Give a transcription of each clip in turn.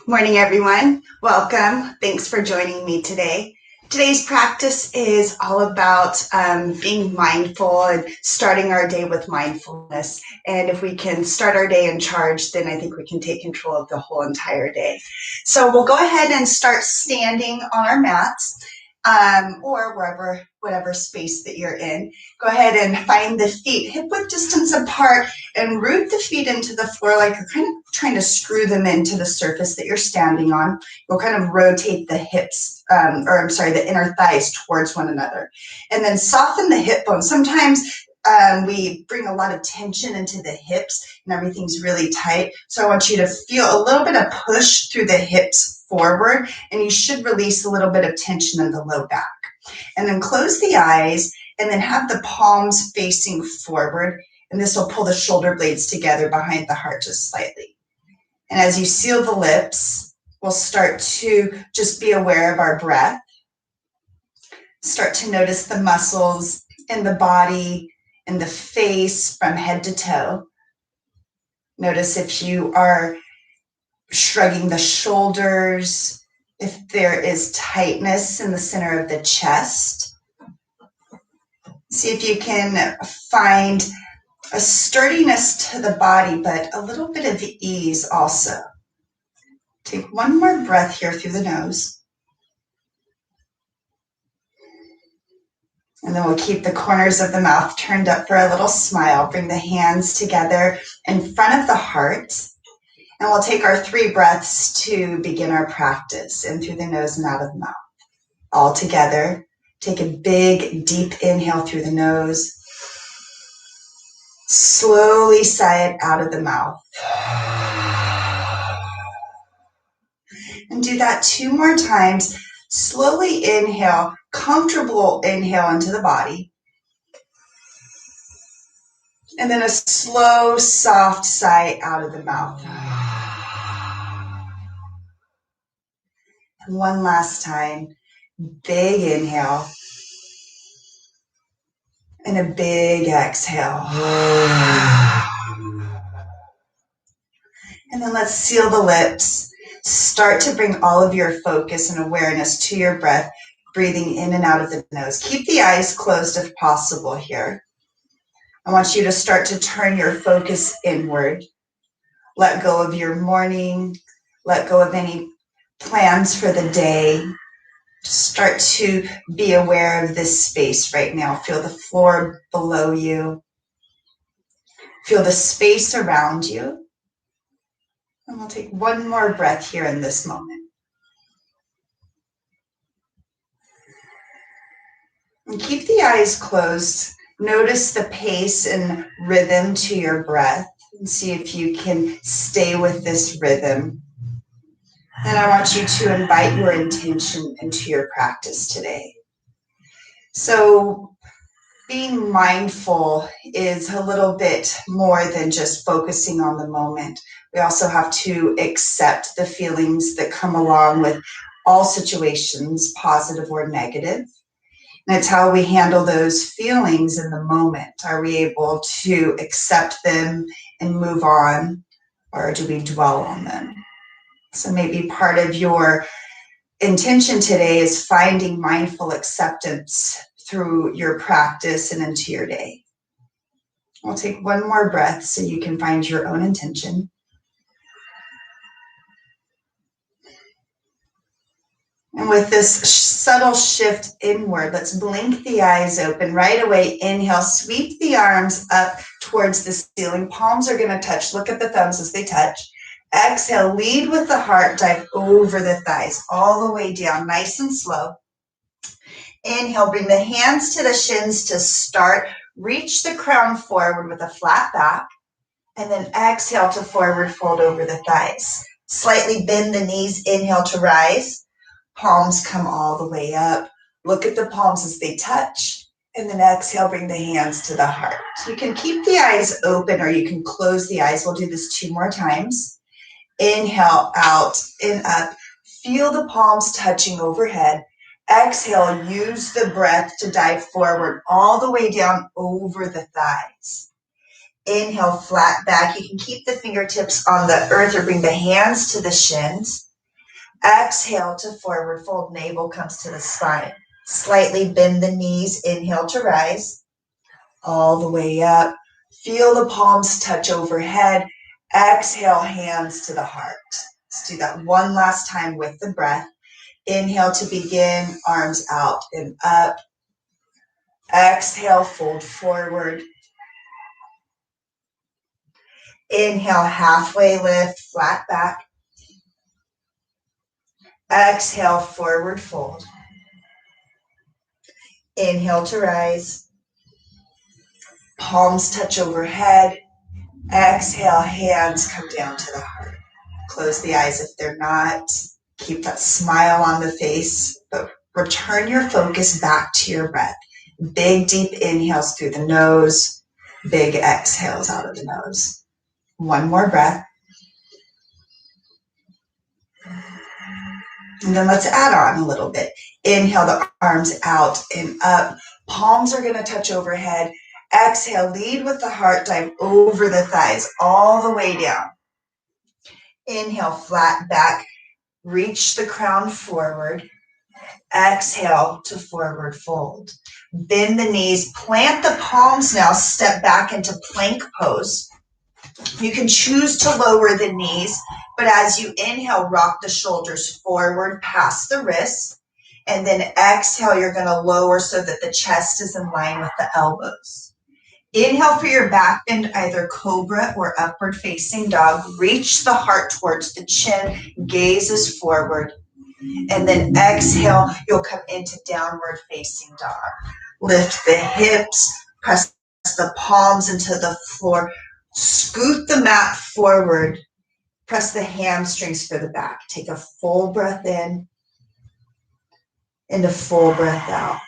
Morning, everyone. Welcome. Thanks for joining me today. Today's practice is all about being mindful and starting our day with mindfulness. And if we can start our day in charge, then I think we can take control of the whole entire day. So we'll go ahead and start standing on our mats. Or whatever space that you're in. Go ahead and find the feet hip-width distance apart and root the feet into the floor like you're kind of trying to screw them into the surface that you're standing on. You'll kind of rotate the hips, the inner thighs towards one another. And then soften the hip bone. Sometimes we bring a lot of tension into the hips and everything's really tight. So I want you to feel a little bit of push through the hips forward, and you should release a little bit of tension in the low back. And then close the eyes and then have the palms facing forward, and this will pull the shoulder blades together behind the heart just slightly. And as you seal the lips, we'll start to just be aware of our breath. Start to notice the muscles in the body, in the face from head to toe. Notice if you are shrugging the shoulders, if there is tightness in the center of the chest. See if you can find a sturdiness to the body, but a little bit of ease also. Take one more breath here through the nose. And then we'll keep the corners of the mouth turned up for a little smile. Bring the hands together in front of the heart. And we'll take our 3 breaths to begin our practice, in through the nose and out of the mouth. All together, take a big, deep inhale through the nose. Slowly sigh it out of the mouth. And do that 2 more times. Slowly inhale, comfortable inhale into the body. And then a slow, soft sigh out of the mouth. And one last time, big inhale. And a big exhale. And then let's seal the lips. Start to bring all of your focus and awareness to your breath, breathing in and out of the nose. Keep the eyes closed if possible here. I want you to start to turn your focus inward. Let go of your morning. Let go of any plans for the day. Start to be aware of this space right now. Feel the floor below you. Feel the space around you. And we'll take one more breath here in this moment. And keep the eyes closed. Notice the pace and rhythm to your breath and see if you can stay with this rhythm. And I want you to invite your intention into your practice today. So being mindful is a little bit more than just focusing on the moment. We also have to accept the feelings that come along with all situations, positive or negative. And it's how we handle those feelings in the moment. Are we able to accept them and move on, or do we dwell on them? So maybe part of your intention today is finding mindful acceptance through your practice and into your day. We'll take one more breath so you can find your own intention. And with this subtle shift inward, let's blink the eyes open. Right away, inhale, sweep the arms up towards the ceiling. Palms are going to touch. Look at the thumbs as they touch. Exhale, lead with the heart, dive over the thighs, all the way down, nice and slow. Inhale, bring the hands to the shins to start. Reach the crown forward with a flat back. And then exhale to forward fold over the thighs. Slightly bend the knees, inhale to rise. Palms come all the way up. Look at the palms as they touch. And then exhale, bring the hands to the heart. You can keep the eyes open or you can close the eyes. We'll do this 2 more times. Inhale, out and up. Feel the palms touching overhead. Exhale, use the breath to dive forward all the way down over the thighs. Inhale, flat back. You can keep the fingertips on the earth or bring the hands to the shins. Exhale to forward fold, navel comes to the spine. Slightly bend the knees, inhale to rise, all the way up. Feel the palms touch overhead. Exhale, hands to the heart. Let's do that one last time with the breath. Inhale to begin, arms out and up. Exhale, fold forward. Inhale, halfway lift, flat back. Exhale, forward fold. Inhale to rise. Palms touch overhead. Exhale, hands come down to the heart. Close the eyes if they're not. Keep that smile on the face, but return your focus back to your breath. Big, deep inhales through the nose. Big exhales out of the nose. One more breath. And then let's add on a little bit. Inhale the arms out and up. Palms are going to touch overhead. Exhale, lead with the heart, dive over the thighs, all the way down. Inhale, flat back. Reach the crown forward. Exhale to forward fold. Bend the knees, plant the palms now, step back into plank pose. You can choose to lower the knees, but as you inhale, rock the shoulders forward past the wrists. And then exhale, you're going to lower so that the chest is in line with the elbows. Inhale for your back bend, either cobra or upward facing dog. Reach the heart towards the chin, gaze is forward. And then exhale, you'll come into downward facing dog. Lift the hips, press the palms into the floor. Scoot the mat forward. Press the hamstrings for the back. Take a full breath in and a full breath out.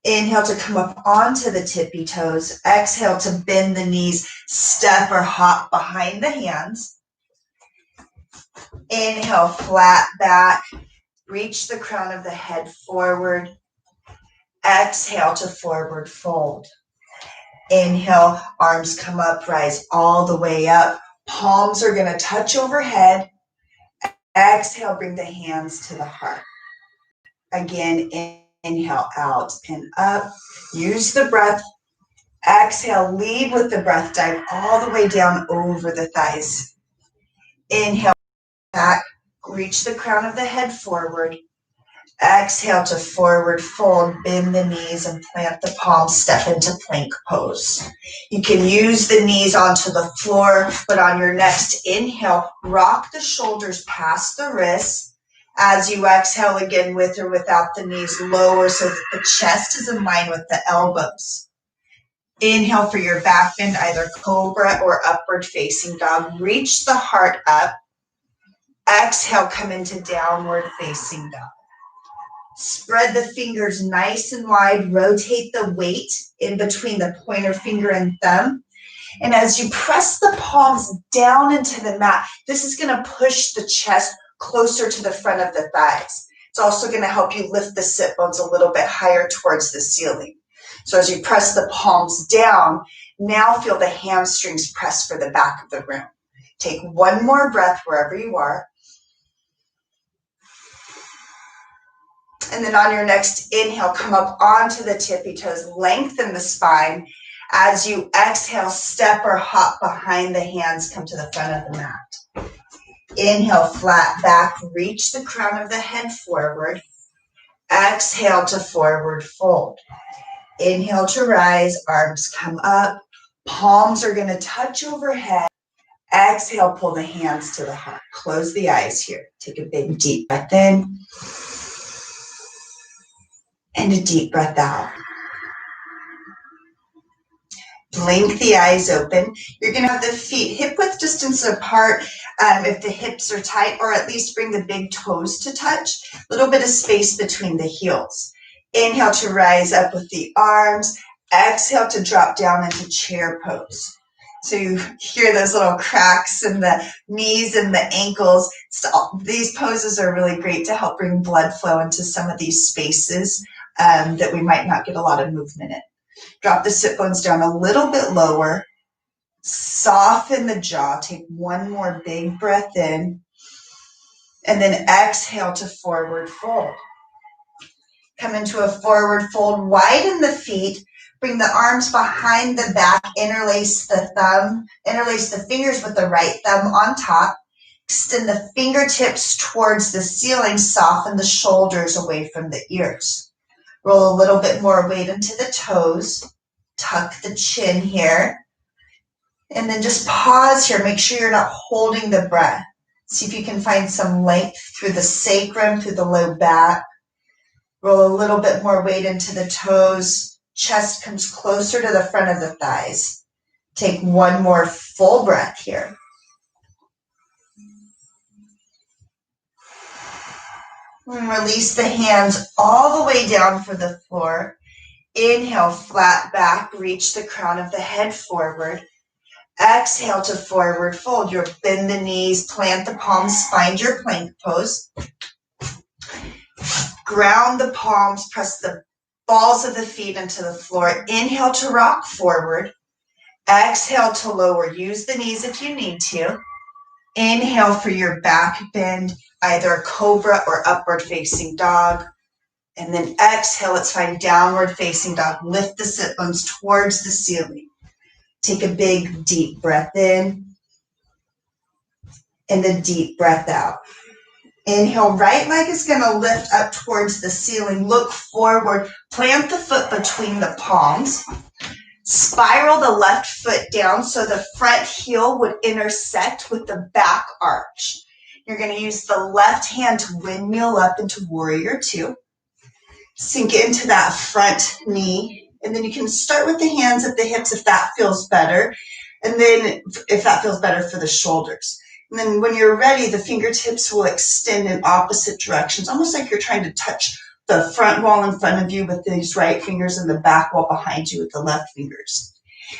Inhale to come up onto the tippy toes. Exhale to bend the knees, step or hop behind the hands. Inhale, flat back. Reach the crown of the head forward. Exhale to forward fold. Inhale, arms come up, rise all the way up. Palms are going to touch overhead. Exhale, bring the hands to the heart. Again, inhale out and up. Use the breath. Exhale, lead with the breath. Dive all the way down over the thighs. Inhale, back. Reach the crown of the head forward. Exhale to forward fold, bend the knees and plant the palms, step into plank pose. You can use the knees onto the floor, but on your next inhale, rock the shoulders past the wrists. As you exhale again, with or without the knees, lower so that the chest is in line with the elbows. Inhale for your back bend, either cobra or upward facing dog. Reach the heart up. Exhale, come into downward facing dog. Spread the fingers nice and wide. Rotate the weight in between the pointer finger and thumb. And as you press the palms down into the mat, this is going to push the chest closer to the front of the thighs. It's also going to help you lift the sit bones a little bit higher towards the ceiling. So as you press the palms down, now feel the hamstrings press for the back of the room. Take one more breath wherever you are. And then on your next inhale, come up onto the tippy toes, lengthen the spine. As you exhale, step or hop behind the hands, come to the front of the mat. Inhale, flat back, reach the crown of the head forward. Exhale to forward fold. Inhale to rise, arms come up. Palms are going to touch overhead. Exhale, pull the hands to the heart. Close the eyes here. Take a big deep breath in. And a deep breath out. Blink the eyes open. You're going to have the feet hip width distance apart if the hips are tight, or at least bring the big toes to touch. A little bit of space between the heels. Inhale to rise up with the arms. Exhale to drop down into chair pose. So you hear those little cracks in the knees and the ankles. These poses are really great to help bring blood flow into some of these spaces that we might not get a lot of movement in. Drop the sit bones down a little bit lower. Soften the jaw. Take one more big breath in And then exhale to forward fold. Come into a forward fold, widen the feet, bring the arms behind the back, interlace the fingers with the right thumb on top, extend the fingertips towards the ceiling, soften the shoulders away from the ears. Roll a little bit more weight into the toes, tuck the chin here, and then just pause here. Make sure you're not holding the breath. See if you can find some length through the sacrum, through the low back. Roll a little bit more weight into the toes. Chest comes closer to the front of the thighs. Take one more full breath here. And release the hands all the way down for the floor. Inhale, flat back, reach the crown of the head forward. Exhale to forward fold. You'll bend the knees, plant the palms, find your plank pose. Ground the palms, press the balls of the feet into the floor. Inhale to rock forward. Exhale to lower. Use the knees if you need to. Inhale for your back bend, either a cobra or upward facing dog. And then exhale, let's find downward facing dog. Lift the sit bones towards the ceiling. Take a big deep breath in and a deep breath out. Inhale, right leg is going to lift up towards the ceiling. Look forward. Plant the foot between the palms. Spiral the left foot down so the front heel would intersect with the back arch. You're going to use the left hand to windmill up into warrior two. Sink into that front knee. And then you can start with the hands at the hips if that feels better. And then if that feels better for the shoulders. And then when you're ready, the fingertips will extend in opposite directions, almost like you're trying to touch the front wall in front of you with these right fingers and the back wall behind you with the left fingers.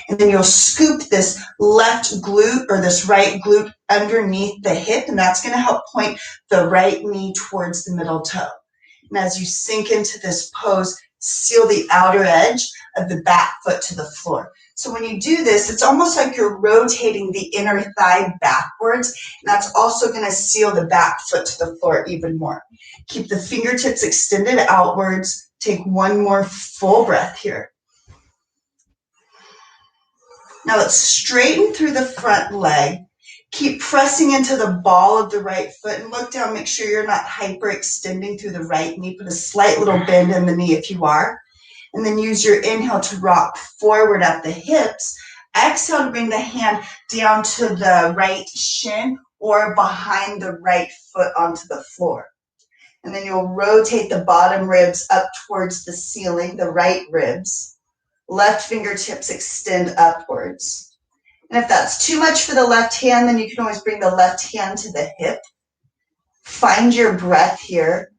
And then you'll scoop this left glute or this right glute underneath the hip, and that's going to help point the right knee towards the middle toe. And as you sink into this pose, seal the outer edge of the back foot to the floor. So when you do this, it's almost like you're rotating the inner thigh backwards, and that's also going to seal the back foot to the floor even more. Keep the fingertips extended outwards. Take one more full breath here. Now let's straighten through the front leg. Keep pressing into the ball of the right foot and look down. Make sure you're not hyperextending through the right knee. Put a slight little bend in the knee if you are. And then use your inhale to rock forward at the hips. Exhale to bring the hand down to the right shin or behind the right foot onto the floor. And then you'll rotate the bottom ribs up towards the ceiling, the right ribs. Left fingertips extend upwards. And if that's too much for the left hand, then you can always bring the left hand to the hip. Find your breath here.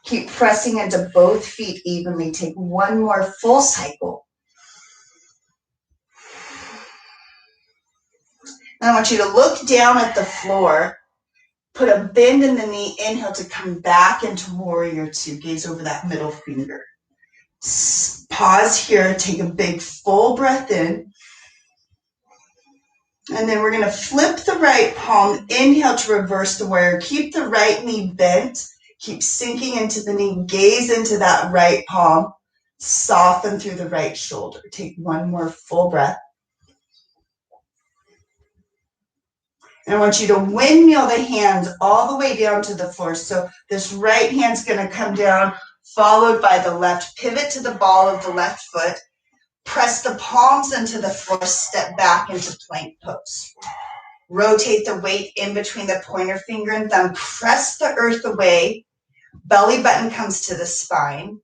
Keep pressing into both feet evenly. Take one more full cycle. And I want you to look down at the floor. Put a bend in the knee. Inhale to come back into warrior two. Gaze over that middle finger. Pause here. Take a big full breath in. And then we're going to flip the right palm. Inhale to reverse the warrior. Keep the right knee bent. Keep sinking into the knee. Gaze into that right palm. Soften through the right shoulder. Take one more full breath. And I want you to windmill the hands all the way down to the floor. So this right hand's going to come down, followed by the left. Pivot to the ball of the left foot. Press the palms into the floor. Step back into plank pose. Rotate the weight in between the pointer finger and thumb. Press the earth away. Belly button comes to the spine.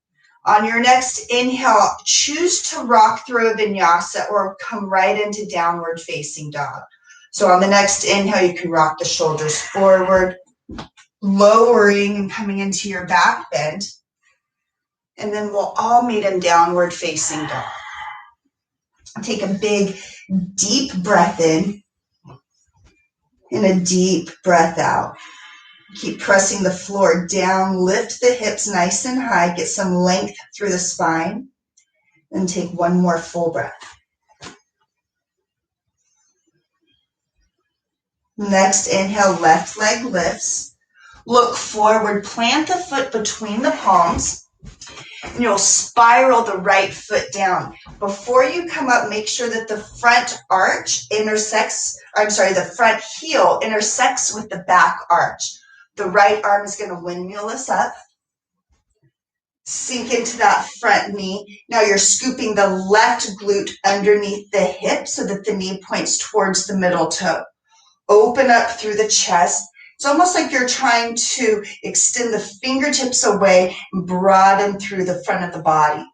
On your next inhale, choose to rock through a vinyasa or come right into downward facing dog. So on the next inhale, you can rock the shoulders forward, lowering and coming into your back bend. And then we'll all meet in downward facing dog. Take a big, deep breath in and a deep breath out. Keep pressing the floor down. Lift the hips nice and high. Get some length through the spine. And take one more full breath. Next inhale, left leg lifts. Look forward, plant the foot between the palms, and you'll spiral the right foot down. Before you come up, make sure that the front the front heel intersects with the back arch. The right arm is going to windmill us up. Sink into that front knee. Now you're scooping the left glute underneath the hip so that the knee points towards the middle toe. Open up through the chest. It's almost like you're trying to extend the fingertips away and broaden through the front of the body.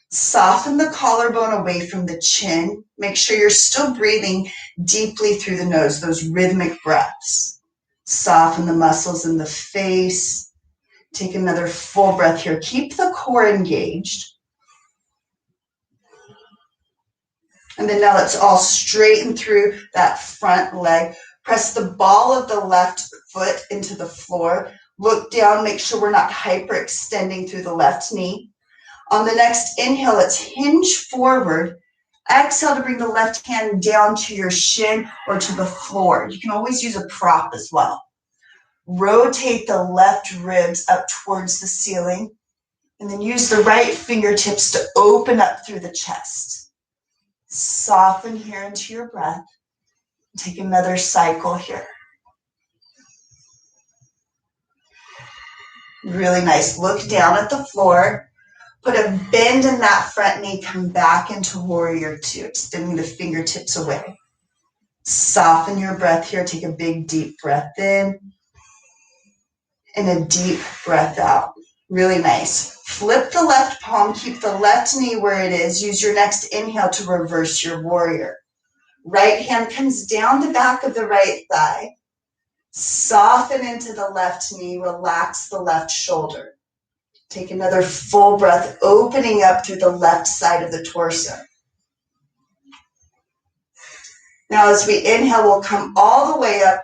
Soften the collarbone away from the chin. Make sure you're still breathing deeply through the nose, those rhythmic breaths. Soften the muscles in the face. Take another full breath here. Keep the core engaged. And then now let's all straighten through that front leg. Press the ball of the left foot into the floor. Look down, make sure we're not hyperextending through the left knee. On the next inhale, let's hinge forward. Exhale to bring the left hand down to your shin or to the floor. You can always use a prop as well. Rotate the left ribs up towards the ceiling, and then use the right fingertips to open up through the chest. Soften here into your breath. Take another cycle here. Really nice. Look down at the floor. Put a bend in that front knee. Come back into warrior two, extending the fingertips away. Soften your breath here. Take a big, deep breath in. And a deep breath out. Really nice. Flip the left palm, keep the left knee where it is. Use your next inhale to reverse your warrior. Right hand comes down the back of the right thigh. Soften into the left knee, relax the left shoulder. Take another full breath, opening up through the left side of the torso. Now as we inhale, we'll come all the way up.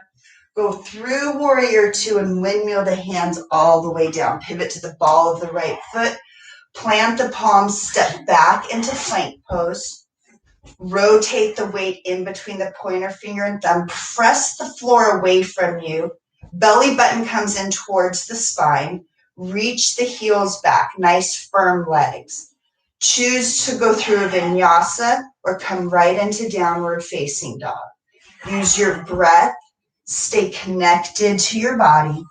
Go through warrior two and windmill the hands all the way down. Pivot to the ball of the right foot. Plant the palms, step back into plank pose. Rotate the weight in between the pointer finger and thumb. Press the floor away from you. Belly button comes in towards the spine. Reach the heels back. Nice firm legs. Choose to go through a vinyasa or come right into downward facing dog. Use your breath. Stay connected to your body.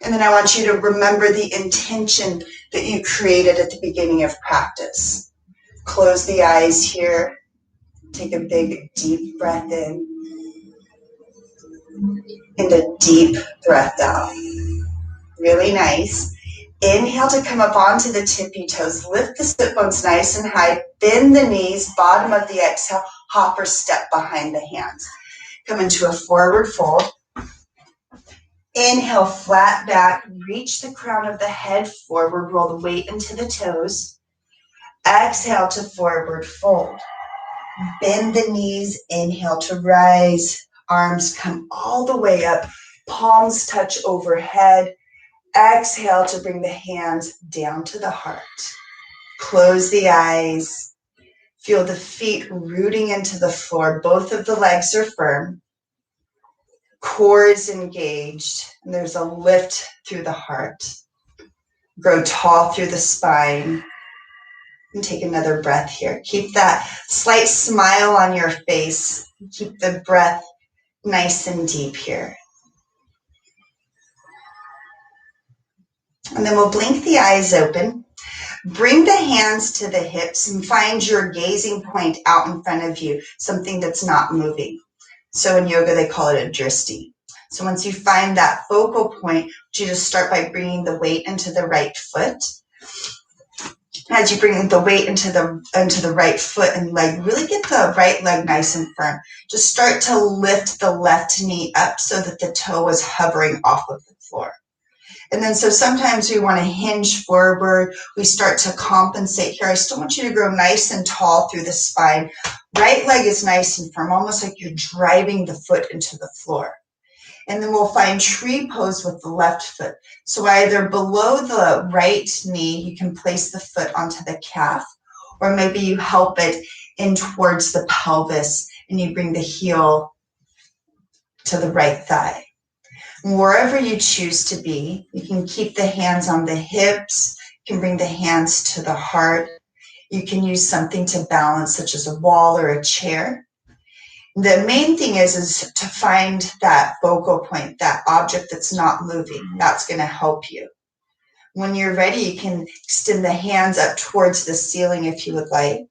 And then I want you to remember the intention that you created at the beginning of practice. Close the eyes here. Take a big, deep breath in. And a deep breath out. Really nice. Inhale to come up onto the tippy toes. Lift the sit bones nice and high. Bend the knees. Bottom of the exhale. Hop or step behind the hands. Come into a forward fold. Inhale, flat back. Reach the crown of the head forward. Roll the weight into the toes. Exhale to forward fold. Bend the knees. Inhale to rise. Arms come all the way up. Palms touch overhead. Exhale to bring the hands down to the heart. Close the eyes. Feel the feet rooting into the floor. Both of the legs are firm. Core is engaged. And there's a lift through the heart. Grow tall through the spine. And take another breath here. Keep that slight smile on your face. Keep the breath nice and deep here. And then we'll blink the eyes open. Bring the hands to the hips and find your gazing point out in front of you, something that's not moving. So in yoga, they call it a drishti. So once you find that focal point, you just start by bringing the weight into the right foot. As you bring the weight into the right foot and leg, really get the right leg nice and firm. Just start to lift the left knee up so that the toe is hovering off of the floor. And then so sometimes we want to hinge forward. We start to compensate here. I still want you to grow nice and tall through the spine. Right leg is nice and firm, almost like you're driving the foot into the floor. And then we'll find tree pose with the left foot. So either below the right knee, you can place the foot onto the calf, or maybe you help it in towards the pelvis and you bring the heel to the right thigh. Wherever you choose to be, you can keep the hands on the hips, you can bring the hands to the heart. You can use something to balance, such as a wall or a chair. The main thing is to find that focal point, that object that's not moving. That's going to help you. When you're ready, you can extend the hands up towards the ceiling if you would like.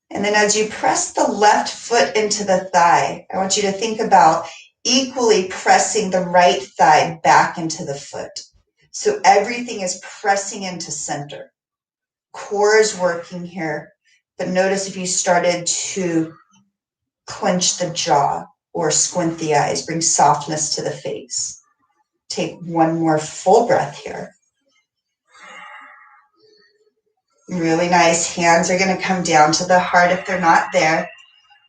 And then as you press the left foot into the thigh, I want you to think about equally pressing the right thigh back into the foot. So everything is pressing into center. Core is working here, but notice if you started to clench the jaw or squint the eyes, bring softness to the face. Take one more full breath here. Really nice. Hands are going to come down to the heart if they're not there.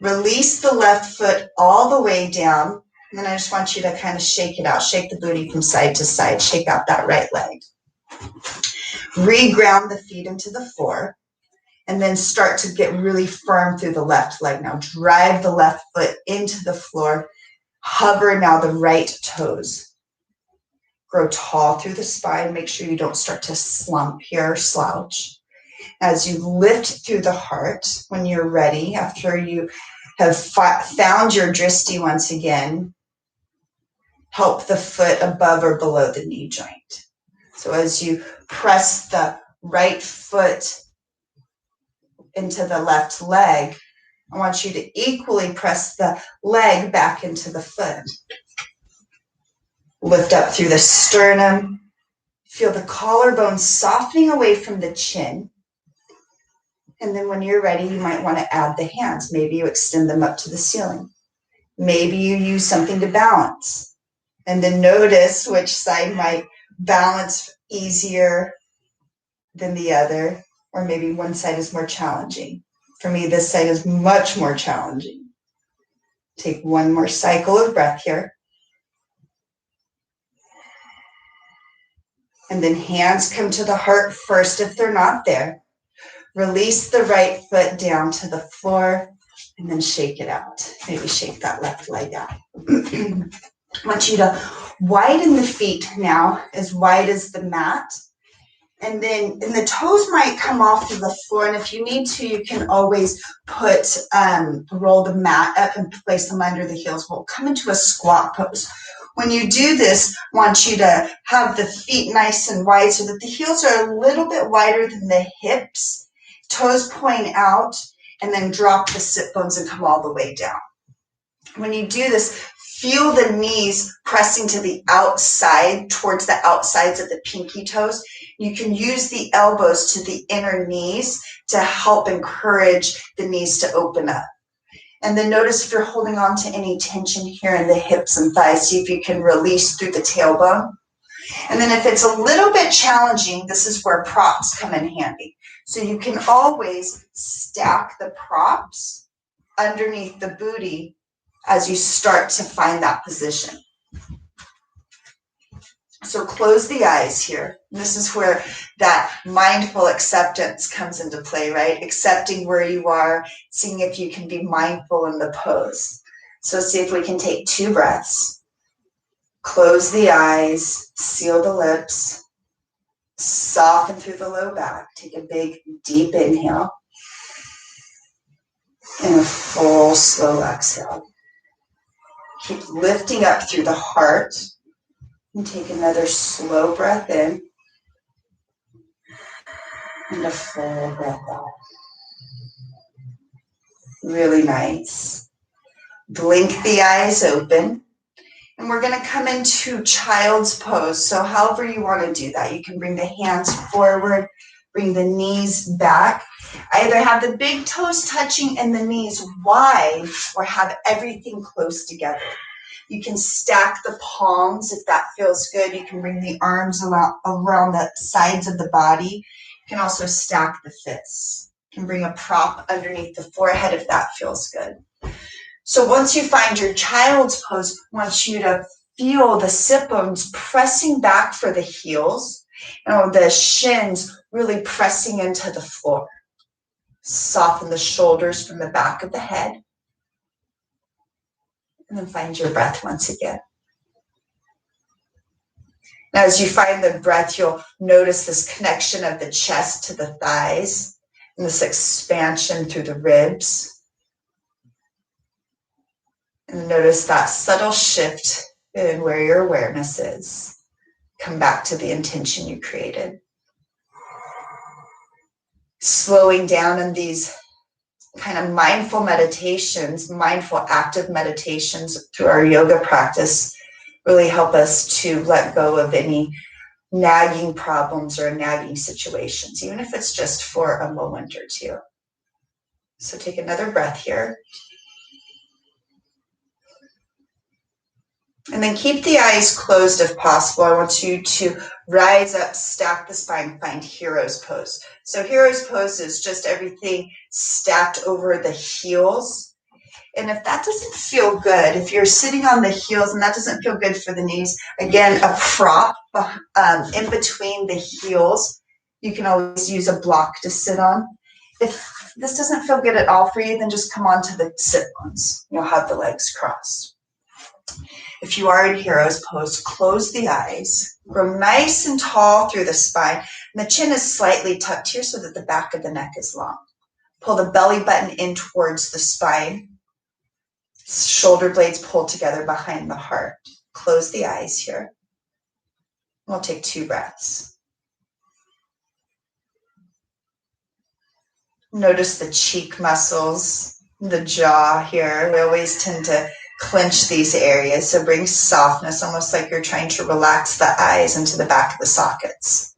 Release the left foot all the way down. And then I just want you to kind of shake it out. Shake the booty from side to side. Shake out that right leg. Reground the feet into the floor. And then start to get really firm through the left leg. Now drive the left foot into the floor. Hover now the right toes. Grow tall through the spine. Make sure you don't start to slump here or slouch. As you lift through the heart, when you're ready, after you have found your drishti once again, help the foot above or below the knee joint. So as you press the right foot into the left leg, I want you to equally press the leg back into the foot. Lift up through the sternum. Feel the collarbone softening away from the chin. And then when you're ready, you might want to add the hands. Maybe you extend them up to the ceiling. Maybe you use something to balance. And then notice which side might balance easier than the other. Or maybe one side is more challenging. For me, this side is much more challenging. Take one more cycle of breath here. And then hands come to the heart first if they're not there. Release the right foot down to the floor and then shake it out. Maybe shake that left leg out. I want you to widen the feet now as wide as the mat. And the toes might come off of the floor. And if you need to, you can always roll the mat up and place them under the heels. We'll come into a squat pose. When you do this, I want you to have the feet nice and wide so that the heels are a little bit wider than the hips. Toes point out, and then drop the sit bones and come all the way down. When you do this, feel the knees pressing to the outside, towards the outsides of the pinky toes. You can use the elbows to the inner knees to help encourage the knees to open up. And then notice if you're holding on to any tension here in the hips and thighs, see if you can release through the tailbone. And then if it's a little bit challenging, this is where props come in handy. So you can always stack the props underneath the booty as you start to find that position. So close the eyes here. This is where that mindful acceptance comes into play, right? Accepting where you are, seeing if you can be mindful in the pose. So see if we can take 2 breaths. Close the eyes, seal the lips, soften through the low back. Take a big, deep inhale and a full, slow exhale. Keep lifting up through the heart and take another slow breath in and a full breath out. Really nice. Blink the eyes open. And we're going to come into child's pose. So however you want to do that, you can bring the hands forward, bring the knees back. Either have the big toes touching and the knees wide, or have everything close together. You can stack the palms if that feels good. You can bring the arms around the sides of the body. You can also stack the fists. You can bring a prop underneath the forehead if that feels good. So once you find your child's pose, I want you to feel the sit bones pressing back for the heels, the shins really pressing into the floor. Soften the shoulders from the back of the head. And then find your breath once again. Now, as you find the breath, you'll notice this connection of the chest to the thighs and this expansion through the ribs. And notice that subtle shift in where your awareness is. Come back to the intention you created. Slowing down in these kind of mindful meditations, mindful active meditations through our yoga practice really help us to let go of any nagging problems or nagging situations, even if it's just for a moment or two. So take another breath here. And then keep the eyes closed if possible. I want you to rise up, stack the spine, find hero's pose. So hero's pose is just everything stacked over the heels. And if that doesn't feel good, if you're sitting on the heels and that doesn't feel good for the knees, again, a prop in between the heels. You can always use a block to sit on. If this doesn't feel good at all for you, then just come onto the sit bones. You'll have the legs crossed. If you are in hero's pose, close the eyes, grow nice and tall through the spine, and the chin is slightly tucked here so that the back of the neck is long. Pull the belly button in towards the spine. Shoulder blades pull together behind the heart. Close the eyes here. We'll take 2 breaths. Notice the cheek muscles, the jaw here. We always tend to clench these areas, so bring softness, almost like you're trying to relax the eyes into the back of the sockets.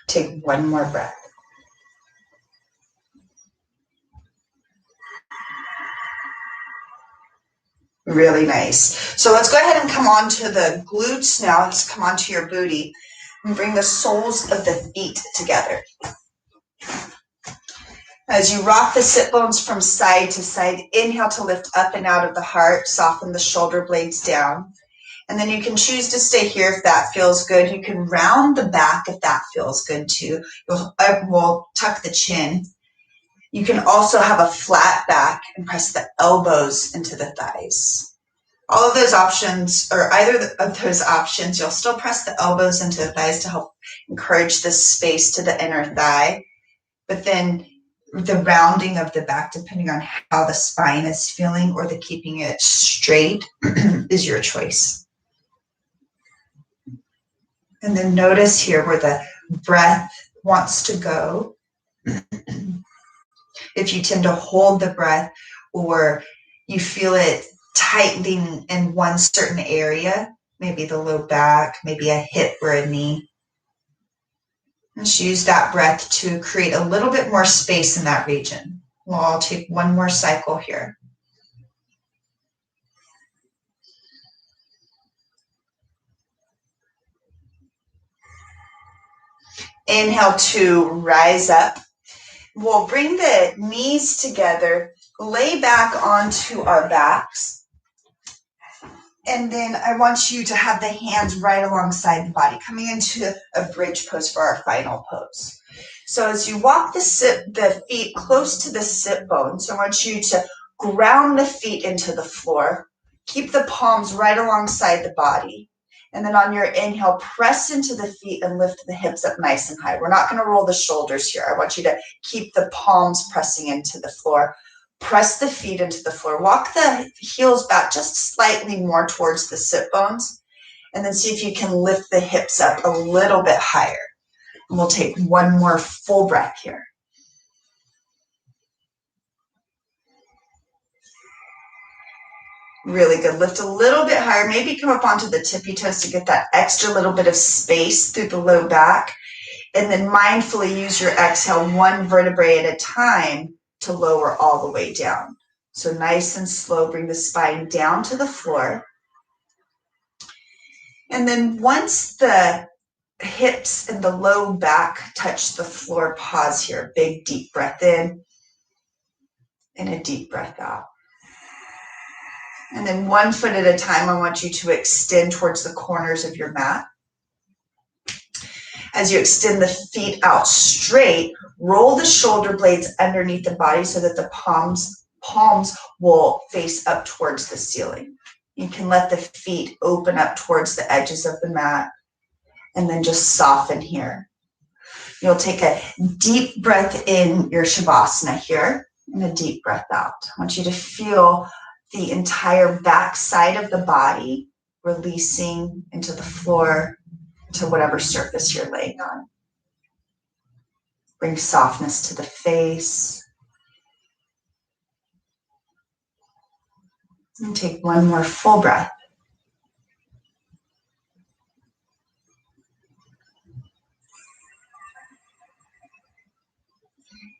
Take 1 more breath. Really nice. So let's go ahead and come on to the glutes now. Let's come onto your booty and bring the soles of the feet together. As you rock the sit bones from side to side, inhale to lift up and out of the heart, soften the shoulder blades down. And then you can choose to stay here if that feels good. You can round the back if that feels good too. We'll tuck the chin. You can also have a flat back and press the elbows into the thighs. All of those options, or either of those options, you'll still press the elbows into the thighs to help encourage this space to the inner thigh. But then the rounding of the back, depending on how the spine is feeling or the keeping it straight, is your choice. And then notice here where the breath wants to go. If you tend to hold the breath or you feel it tightening in one certain area, maybe the low back, maybe a hip or a knee, just use that breath to create a little bit more space in that region. I'll take 1 more cycle here. Inhale to rise up. We'll bring the knees together, lay back onto our backs. And then I want you to have the hands right alongside the body, coming into a bridge pose for our final pose. So as you walk the feet close to the sit bones, I want you to ground the feet into the floor. Keep the palms right alongside the body. And then on your inhale, press into the feet and lift the hips up nice and high. We're not going to roll the shoulders here. I want you to keep the palms pressing into the floor. Press the feet into the floor. Walk the heels back just slightly more towards the sit bones. And then see if you can lift the hips up a little bit higher. And we'll take 1 more full breath here. Really good. Lift a little bit higher. Maybe come up onto the tippy toes to get that extra little bit of space through the low back. And then mindfully use your exhale 1 vertebrae at a time to lower all the way down. So nice and slow, bring the spine down to the floor. And then once the hips and the low back touch the floor, pause here. Big deep breath in and a deep breath out. And then 1 foot at a time, I want you to extend towards the corners of your mat. As you extend the feet out straight, roll the shoulder blades underneath the body so that the palms will face up towards the ceiling. You can let the feet open up towards the edges of the mat and then just soften here. You'll take a deep breath in your Shavasana here and a deep breath out. I want you to feel the entire back side of the body releasing into the floor, to whatever surface you're laying on. Bring softness to the face. And take one more full breath.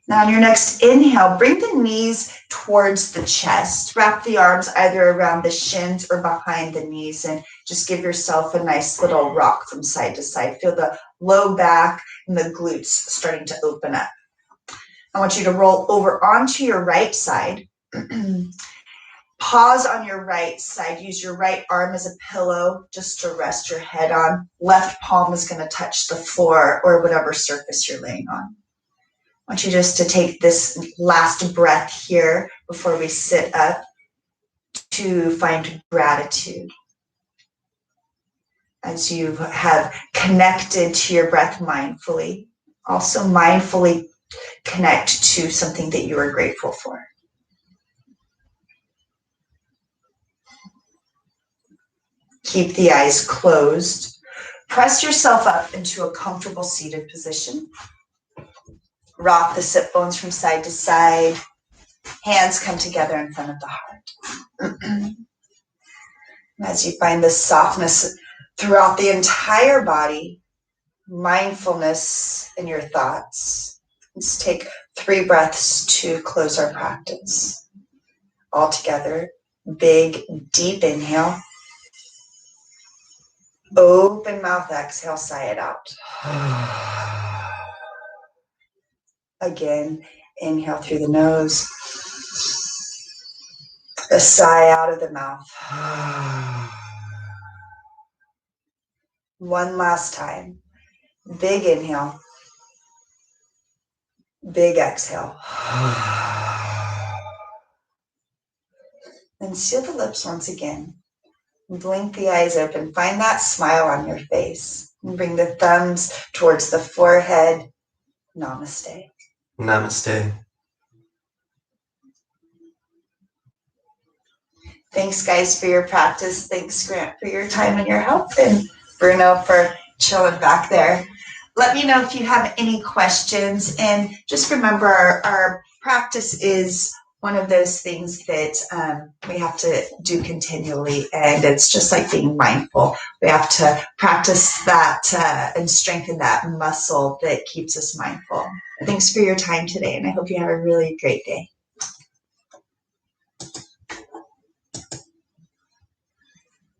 Now on your next inhale, bring the knees towards the chest. Wrap the arms either around the shins or behind the knees and just give yourself a nice little rock from side to side. Feel the low back and the glutes starting to open up. I want you to roll over onto your right side. Pause on your right side. Use your right arm as a pillow just to rest your head on. Left palm is going to touch the floor or whatever surface you're laying on. I want you just to take this last breath here before we sit up to find gratitude. As you have connected to your breath mindfully, also mindfully connect to something that you are grateful for. Keep the eyes closed. Press yourself up into a comfortable seated position. Rock the sit bones from side to side. Hands come together in front of the heart. As you find this softness throughout the entire body, mindfulness in your thoughts. Let's take 3 breaths to close our practice. All together, big, deep inhale. Open mouth, exhale, sigh it out. Again, inhale through the nose. A sigh out of the mouth. One last time. Big inhale. Big exhale. And seal the lips once again. Blink the eyes open. Find that smile on your face. And bring the thumbs towards the forehead. Namaste. Namaste. Thanks, guys, for your practice. Thanks, Grant, for your time and your help. And Bruno for chilling back there. Let me know if you have any questions. And just remember, our practice is one of those things that we have to do continually. And it's just like being mindful. We have to practice that and strengthen that muscle that keeps us mindful. Thanks for your time today, and I hope you have a really great day.